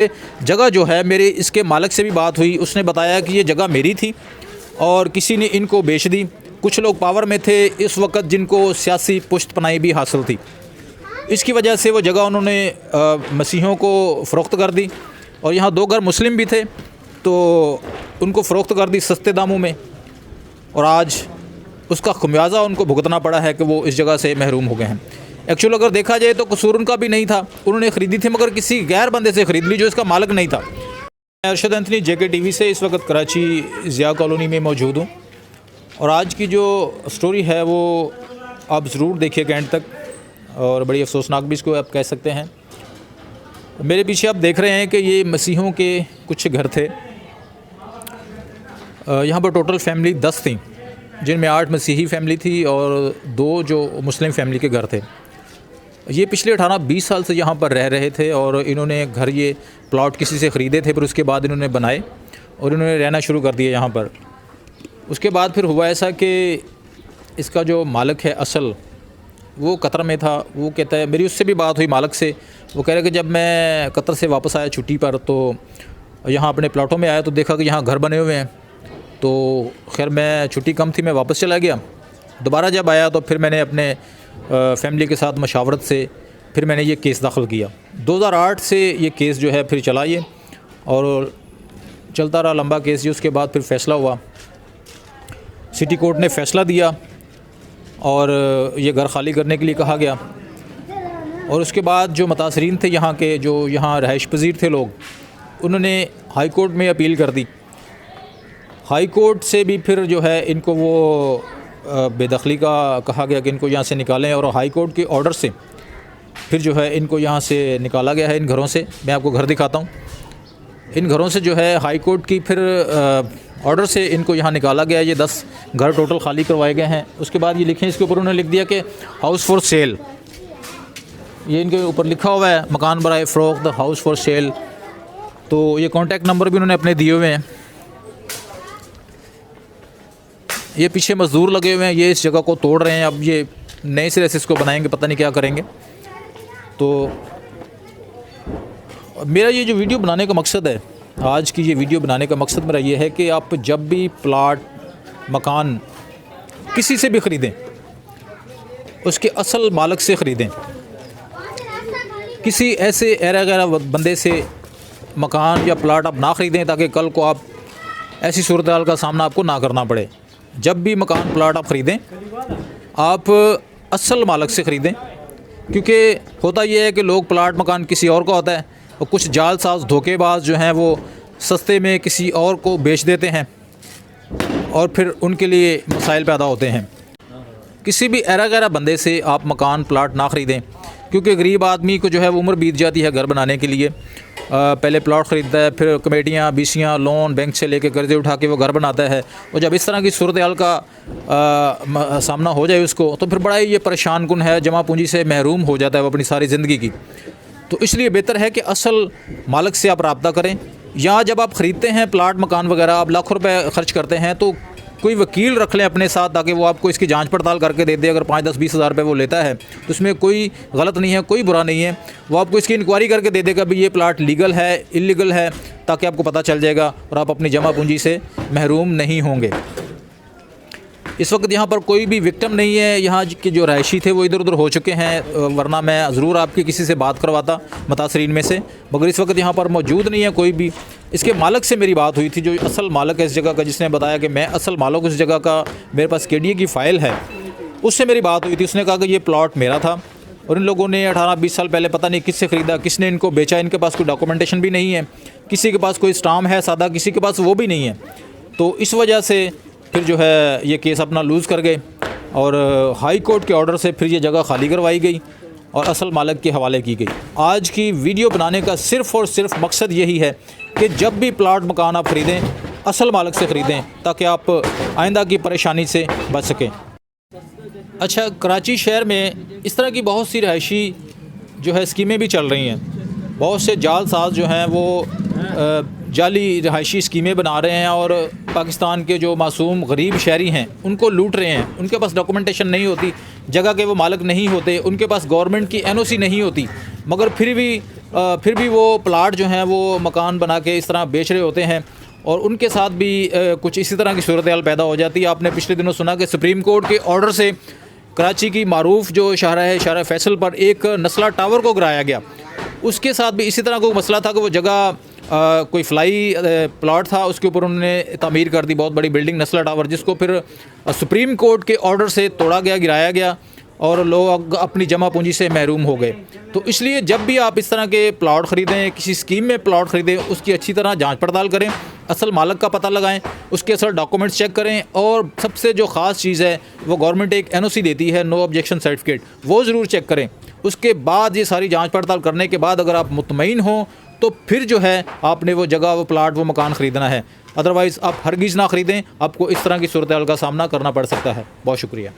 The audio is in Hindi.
जगह जो है मेरे इसके मालिक से भी बात हुई, उसने बताया कि ये जगह मेरी थी और किसी ने इनको बेच दी। कुछ लोग पावर में थे इस वक्त जिनको सियासी पुश्तपनाही भी हासिल थी, इसकी वजह से वो जगह उन्होंने मसीहों को फ़रोख्त कर दी। और यहाँ 2 घर मुस्लिम भी थे तो उनको फ़रोख्त कर दी सस्ते दामों में, और आज उसका खमियाजा उनको भुगतना पड़ा है कि वो इस जगह से महरूम हो गए हैं। एक्चुअल अगर देखा जाए तो कसूर उनका भी नहीं था, उन्होंने ख़रीदी थी मगर किसी गैर बंदे से ख़रीद ली जो इसका मालिक नहीं था। मैं अरशद एंथनी JK TV से इस वक्त कराची ज़िया कॉलोनी में मौजूद हूँ, और आज की जो स्टोरी है वो आप ज़रूर देखिएगा एंड तक, और बड़ी अफसोसनाक भी इसको आप कह सकते हैं। मेरे पीछे आप देख रहे हैं कि ये मसीहों के कुछ घर थे। यहाँ पर टोटल फैमिली 10 थी, जिनमें 8 मसीही फैमिली थी और 2 जो मुस्लिम फैमिली के घर थे। ये पिछले 18-20 साल से यहाँ पर रह रहे थे, और इन्होंने घर ये प्लॉट किसी से ख़रीदे थे, फिर उसके बाद इन्होंने बनाए और इन्होंने रहना शुरू कर दिया यहाँ पर। उसके बाद फिर हुआ ऐसा कि इसका जो मालिक है असल, वो कतर में था। वो कहता है, मेरी उससे भी बात हुई मालिक से, वो कह रहे कि जब मैं कतर से वापस आया छुट्टी पर तो यहाँ अपने प्लॉटों में आया तो देखा कि यहाँ घर बने हुए हैं। तो खैर मैं छुट्टी कम थी, मैं वापस चला गया। दोबारा जब आया तो फिर मैंने अपने फैमिली के साथ मशावरत से फिर मैंने ये केस दाखिल किया। 2008 से ये केस जो है फिर चला ये, और चलता रहा लंबा केस जी। उसके बाद फिर फ़ैसला हुआ, सिटी कोर्ट ने फ़ैसला दिया और ये घर खाली करने के लिए कहा गया। और उसके बाद जो मुतासरीन थे यहाँ के, जो यहाँ रहाइश पजीर थे लोग, उन्होंने हाई कोर्ट में अपील कर दी। हाई कोर्ट से भी फिर जो है इनको वो बेदखली का कहा गया कि इनको यहाँ से निकालें, और हाई कोर्ट के ऑर्डर से फिर जो है इनको यहाँ से निकाला गया है इन घरों से। मैं आपको घर दिखाता हूँ। इन घरों से जो है हाई कोर्ट की फिर ऑर्डर से इनको यहाँ निकाला गया। ये 10 घर टोटल खाली करवाए गए हैं। उसके बाद ये लिखें, इसके ऊपर उन्होंने लिख दिया कि हाउस फॉर सेल। ये इनके ऊपर लिखा हुआ है, मकान बराए फ़रोख्त, हाउस फॉर सेल। तो ये कॉन्टैक्ट नंबर भी उन्होंने अपने दिए हुए हैं। ये पीछे मज़दूर लगे हुए हैं, ये इस जगह को तोड़ रहे हैं। अब ये नए सिरे से इसको बनाएंगे, पता नहीं क्या करेंगे। तो मेरा ये जो वीडियो बनाने का मकसद है, आज की ये वीडियो बनाने का मकसद मेरा ये है कि आप जब भी प्लाट मकान किसी से भी ख़रीदें, उसके असल मालिक से ख़रीदें। किसी ऐसे ऐरा गैरा बंदे से मकान या प्लाट आप ना ख़रीदें ताकि कल को आप ऐसी सूरत हाल का सामना आपको ना करना पड़े। जब भी मकान प्लाट आप ख़रीदें, आप असल मालिक से ख़रीदें, क्योंकि होता यह है कि लोग प्लाट मकान किसी और का होता है और कुछ जालसाज धोखेबाज जो हैं वो सस्ते में किसी और को बेच देते हैं और फिर उनके लिए मसाइल पैदा होते हैं। किसी भी ऐरा गैरा बंदे से आप मकान प्लाट ना ख़रीदें, क्योंकि गरीब आदमी को जो है वो उम्र बीत जाती है घर बनाने के लिए। पहले प्लॉट ख़रीदता है, फिर कमेटियाँ, बीसियाँ, लोन बैंक से लेके कर्ज़े उठा के वो घर बनाता है, और जब इस तरह की सूरत हाल का सामना हो जाए उसको, तो फिर बड़ा ही ये परेशान कुन है, जमा पूंजी से महरूम हो जाता है वो अपनी सारी ज़िंदगी की। तो इसलिए बेहतर है कि असल मालिक से आप रब्ता करें। या जब आप ख़रीदते हैं प्लाट मकान वगैरह, आप लाखों रुपए ख़र्च करते हैं, तो कोई वकील रख लें अपने साथ ताकि वो आपको इसकी जांच पड़ताल करके दे दे। अगर 5-10-20 हज़ार रुपये वो लेता है तो उसमें कोई गलत नहीं है, कोई बुरा नहीं है। वो आपको इसकी इंक्वायरी करके दे देगा भी ये प्लाट लीगल है, इलीगल है, ताकि आपको पता चल जाएगा और आप अपनी जमा पूंजी से महरूम नहीं होंगे। इस वक्त यहाँ पर कोई भी विक्टिम नहीं है। यहाँ के जो रहायशी थे वो इधर उधर हो चुके हैं, वरना मैं ज़रूर आपकी किसी से बात करवाता मुतासरीन में से, मगर इस वक्त यहाँ पर मौजूद नहीं है कोई भी। इसके मालिक से मेरी बात हुई थी, जो असल मालिक है इस जगह का, जिसने बताया कि मैं असल मालिक इस जगह का, मेरे पास KDA की फ़ाइल है। उससे मेरी बात हुई थी। उसने कहा कि ये प्लॉट मेरा था और इन लोगों ने 18-20 साल पहले पता नहीं किससे ख़रीदा, किसने इनको बेचा। इनके पास कोई डॉक्यूमेंटेशन भी नहीं है, किसी के पास कोई स्टाम्प है सादा, किसी के पास वो भी नहीं है। तो इस वजह से फिर जो है ये केस अपना लूज़ कर गए और हाई कोर्ट के ऑर्डर से फिर ये जगह खाली करवाई गई और असल मालिक के हवाले की गई। आज की वीडियो बनाने का सिर्फ़ और सिर्फ मकसद यही है कि जब भी प्लाट मकान आप ख़रीदें, असल मालिक से ख़रीदें, ताकि आप आइंदा की परेशानी से बच सकें। अच्छा, कराची शहर में इस तरह की बहुत सी रहायशी जो है स्कीमें भी चल रही हैं। बहुत से जालसाज जो हैं वो जाली रहायशी स्कीमें बना रहे हैं और पाकिस्तान के जो मासूम गरीब शहरी हैं उनको लूट रहे हैं। उनके पास डॉक्यूमेंटेशन नहीं होती, जगह के वो मालिक नहीं होते, उनके पास गवर्नमेंट की NOC नहीं होती, मगर फिर भी फिर भी वो प्लाट जो हैं वो मकान बना के इस तरह बेच रहे होते हैं और उनके साथ भी कुछ इसी तरह की सूरत हाल पैदा हो जाती है। आपने पिछले दिनों सुना कि सुप्रीम कोर्ट के ऑर्डर से कराची की मारूफ जो शाहरा है, शाहरा फैसल पर एक नस्ला टावर को गिराया गया। उसके साथ भी इसी तरह का मसला था कि वो जगह कोई फ्लाई प्लॉट था, उसके ऊपर उन्होंने तामीर कर दी बहुत बड़ी बिल्डिंग नस्ला टावर, जिसको फिर सुप्रीम कोर्ट के ऑर्डर से तोड़ा गया, गिराया गया और लोग अपनी जमा पूंजी से महरूम हो गए। तो इसलिए जब भी आप इस तरह के प्लॉट ख़रीदें, किसी स्कीम में प्लॉट ख़रीदें, उसकी अच्छी तरह जांच पड़ताल करें, असल मालिक का पता लगाएं, उसके असल डॉक्यूमेंट्स चेक करें और सबसे जो ख़ास चीज़ है वो गवर्नमेंट एक NOC देती है, नो ऑब्जेक्शन सर्टिफिकेट, वो ज़रूर चेक करें। उसके बाद ये सारी जांच पड़ताल करने के बाद अगर आप मुतमईन हों तो फिर जो है आपने वो जगह, वो प्लाट, वो मकान ख़रीदना है। अदरवाइज़ आप हरगिज़ ना ख़रीदें, आपको इस तरह की सूरत हाल का सामना करना पड़ सकता है। बहुत शुक्रिया।